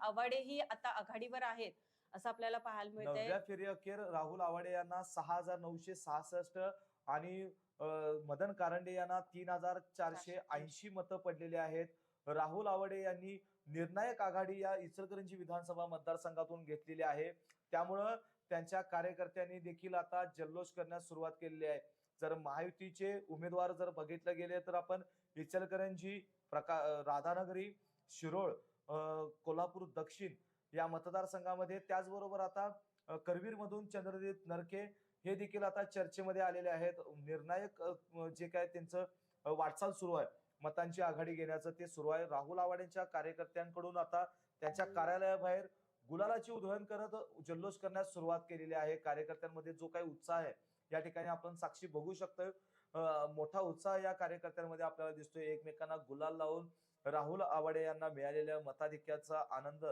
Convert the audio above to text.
आवाडे ही आता आघाडीवर आहेत असं आपल्याला पाहायला मिळतंय. 9व्या फेरी अखेर राहुल आवाडे यांना 6,966 आणि मदन कारंडे यांना 3,480 मतं पडलेली आहेत. राहुल आवाडे यांनी निर्णायक आघाडी या इचलकरंजी विधानसभा मतदारसंघातून घेतलेली आहे. त्यामुळं त्यांच्या कार्यकर्त्यांनी देखील आता जल्लोष करण्यास सुरुवात केलेली आहे. जर महायुतीचे उमेदवार जर बघितले गेले तर आपण इचलकरंजी, राधानगरी, शिरोळ, कोल्हापूर दक्षिण या मतदारसंघामध्ये, त्याचबरोबर आता करवीर मधून चंद्रदीप नरके हे देखील आता चर्चेमध्ये आलेले आहेत. निर्णायक जे काय त्यांचं वाटचाल सुरू आहे, मतांची आघाडी घेण्याचं ते सुरू आहे. राहुल आवाडेंच्या कार्यकर्त्यांकडून आता त्यांच्या कार्यालयाबाहेर गुलालाची उधळण करत जल्लोष करण्यास सुरुवात केलेली आहे. कार्यकर्त्यांमध्ये जो काही उत्साह आहे या ठिकाणी आपण साक्षी बघू शकतोय. मोठा उत्साह या कार्यकर्त्यांमध्ये आपल्याला दिसतोय. एकमेकांना गुलाल लावून राहुल आवाडे यांना मिळालेल्या मताधिक्याचा आनंद